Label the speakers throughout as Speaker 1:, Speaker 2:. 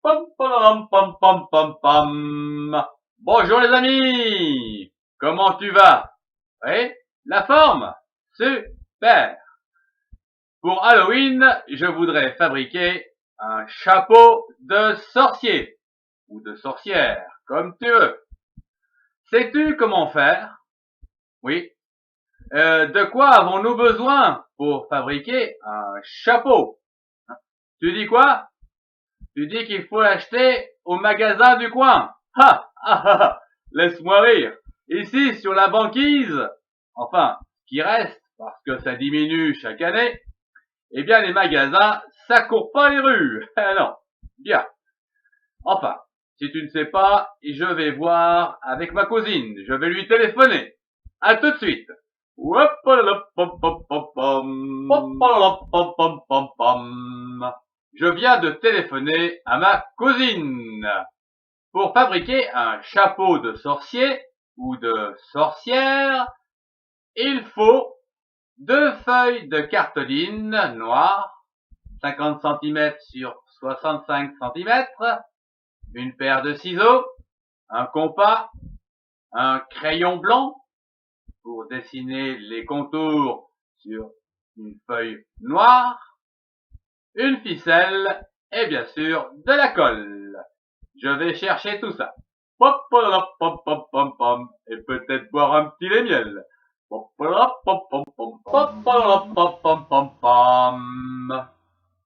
Speaker 1: Pam, pam, pam, pam, pam, pam. Bonjour les amis, comment tu vas? Oui, la forme? Super. Pour Halloween, je voudrais fabriquer un chapeau de sorcier ou de sorcière, comme tu veux. Sais-tu comment faire? Oui. De quoi avons-nous besoin pour fabriquer un chapeau? Tu dis quoi? Tu dis qu'il faut l'acheter au magasin du coin. Ha, ha, ha, ha. Laisse-moi rire. Ici, sur la banquise, enfin, qui reste, parce que ça diminue chaque année, eh bien, les magasins, ça court pas les rues. Non. Bien. Enfin, si tu ne sais pas, je vais voir avec ma cousine. Je vais lui téléphoner. À tout de suite. Je viens de téléphoner à ma cousine. Pour fabriquer un chapeau de sorcier ou de sorcière, il faut 2 feuilles de cartoline noire, 50 cm sur 65 cm, une paire de ciseaux, un compas, un crayon blanc pour dessiner les contours sur une feuille noire, une ficelle et bien sûr de la colle. Je vais chercher tout ça. Et peut-être boire un petit lait miel.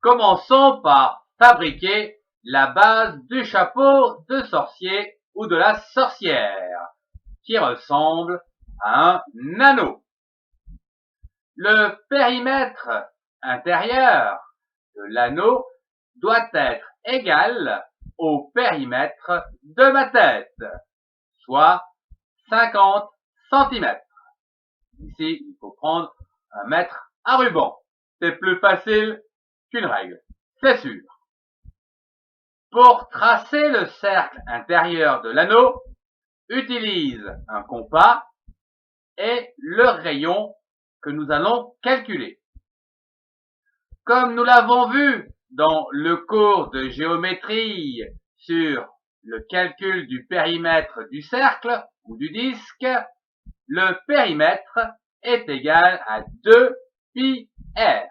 Speaker 1: Commençons par fabriquer la base du chapeau de sorcier ou de la sorcière, qui ressemble à un anneau. Le périmètre intérieur de l'anneau doit être égal au périmètre de ma tête, soit 50 cm. Ici, il faut prendre un mètre à ruban. C'est plus facile qu'une règle, c'est sûr. Pour tracer le cercle intérieur de l'anneau, utilise un compas et le rayon que nous allons calculer. Comme nous l'avons vu dans le cours de géométrie sur le calcul du périmètre du cercle ou du disque, le périmètre est égal à 2 pi r.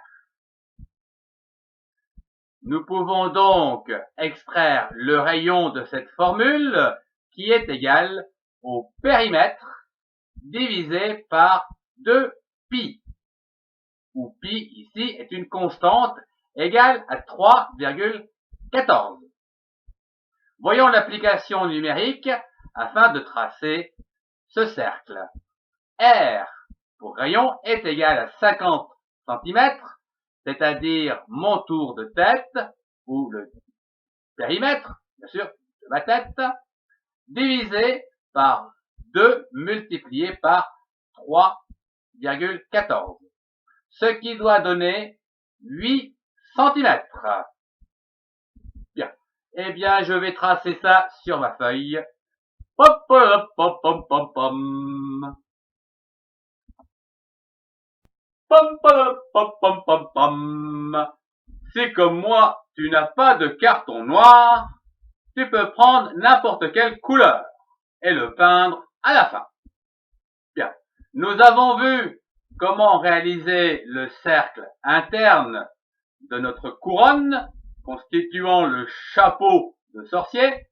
Speaker 1: Nous pouvons donc extraire le rayon de cette formule qui est égal au périmètre divisé par 2 pi, où pi ici est une constante égale à 3,14. Voyons l'application numérique afin de tracer ce cercle. R pour rayon est égal à 50 cm, c'est-à-dire mon tour de tête, ou le périmètre, bien sûr, de ma tête, divisé par 2 multiplié par 3,14, ce qui doit donner 8 cm. Bien. Eh bien, je vais tracer ça sur ma feuille. Si comme moi, tu n'as pas de carton noir, tu peux prendre n'importe quelle couleur et le peindre à la fin. Bien. Nous avons vu comment réaliser le cercle interne de notre couronne constituant le chapeau de sorcier.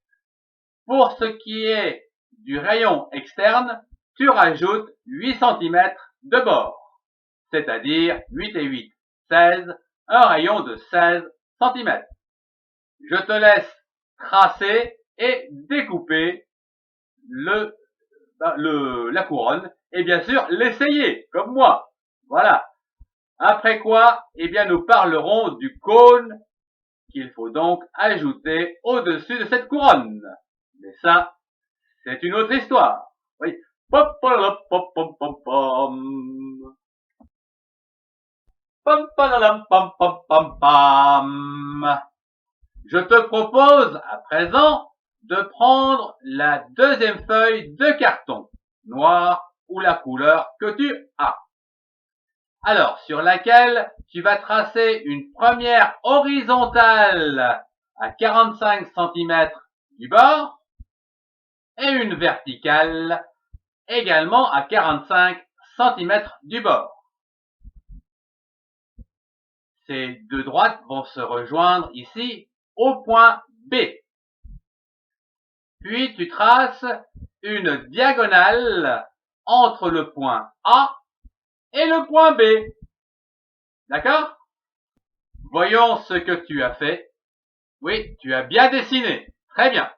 Speaker 1: Pour ce qui est du rayon externe, tu rajoutes 8 cm de bord, c'est-à-dire 8 et 8, 16, un rayon de 16 cm. Je te laisse tracer et découper la couronne et bien sûr l'essayer, comme moi. Voilà. Après quoi, eh bien, nous parlerons du cône qu'il faut donc ajouter au-dessus de cette couronne. Mais ça, c'est une autre histoire. Oui. Je te propose à présent de prendre la deuxième feuille de carton, noir ou la couleur que tu as. Alors, sur laquelle tu vas tracer une première horizontale à 45 cm du bord et une verticale également à 45 cm du bord. Ces deux droites vont se rejoindre ici au point B. Puis tu traces une diagonale entre le point A et le point B. D'accord? Voyons ce que tu as fait. Oui, tu as bien dessiné. Très bien.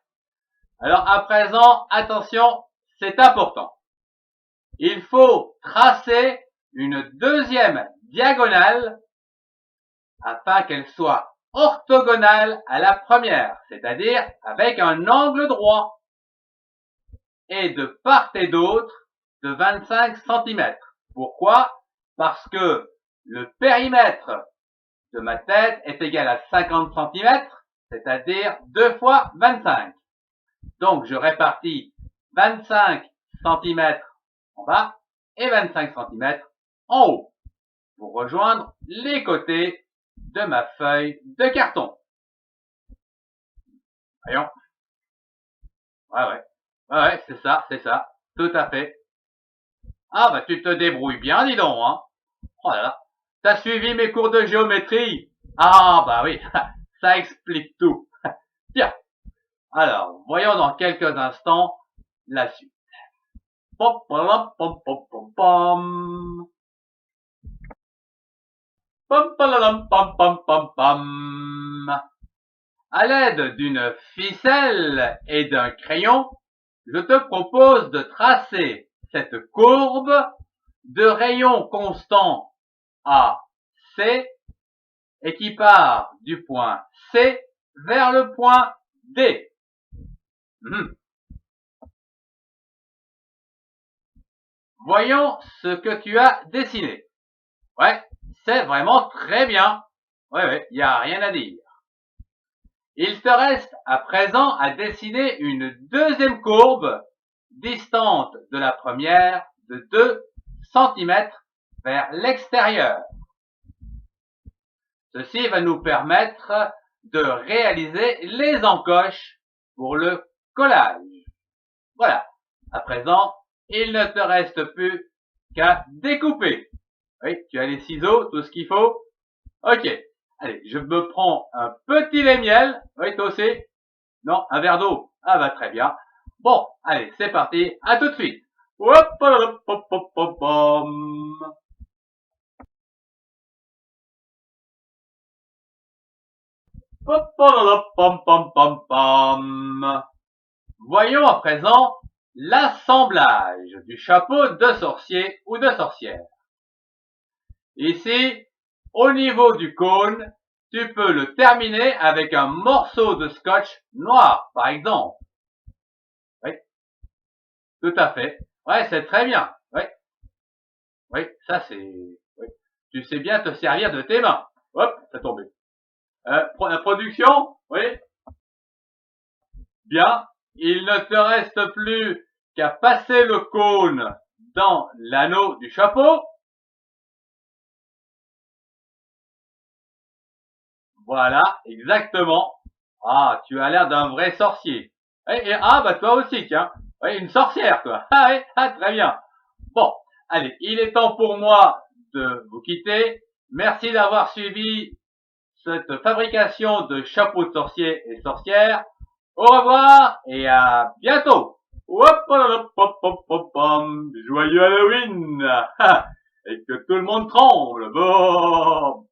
Speaker 1: Alors à présent, attention, c'est important. Il faut tracer une deuxième diagonale afin qu'elle soit orthogonale à la première, c'est-à-dire avec un angle droit et de part et d'autre de 25 cm. Pourquoi? Parce que le périmètre de ma tête est égal à 50 cm, c'est-à-dire 2 fois 25. Donc je répartis 25 cm en bas et 25 cm en haut pour rejoindre les côtés de ma feuille de carton. Voyons. Ouais, c'est ça, tout à fait. Ah bah tu te débrouilles bien, dis donc, hein. Oh là là. T'as suivi mes cours de géométrie? Ah bah oui, ça explique tout. Tiens, alors, voyons dans quelques instants la suite. Pom, pom, pom, pom, pom, pom. Pom, pom, pom, pom, pom, pom. À l'aide d'une ficelle et d'un crayon, je te propose de tracer cette courbe de rayon constant AC et qui part du point C vers le point D. Voyons ce que tu as dessiné. Ouais, c'est vraiment très bien. Ouais, il n'y a rien à dire. Il te reste à présent à dessiner une deuxième courbe distante de la première de 2 cm vers l'extérieur. Ceci va nous permettre de réaliser les encoches pour le collage. Voilà. À présent, il ne te reste plus qu'à découper. Oui, tu as les ciseaux, tout ce qu'il faut. Ok. Allez, je me prends un petit lait-miel. Oui, toi aussi. Non, un verre d'eau. Ah bah très bien. Bon, allez, c'est parti. À tout de suite. Hop, hop, hop, hop, hop, hop. Hop, hop, pom, pom, pom, pom. Voyons à présent l'assemblage du chapeau de sorcier ou de sorcière. Ici, au niveau du cône, tu peux le terminer avec un morceau de scotch noir, par exemple. Oui, tout à fait. Ouais, c'est très bien. Oui, oui, ça c'est... Oui. Tu sais bien te servir de tes mains. Hop, ça tombé. La production, oui. Bien. Il ne te reste plus qu'à passer le cône dans l'anneau du chapeau. Voilà, exactement. Ah, tu as l'air d'un vrai sorcier. Ah, bah toi aussi, tiens. Oui, une sorcière, toi. Ah oui, ah, très bien. Bon, allez, il est temps pour moi de vous quitter. Merci d'avoir suivi cette fabrication de chapeaux de sorciers et sorcières. Au revoir et à bientôt. Joyeux Halloween. Et que tout le monde tremble. Bon.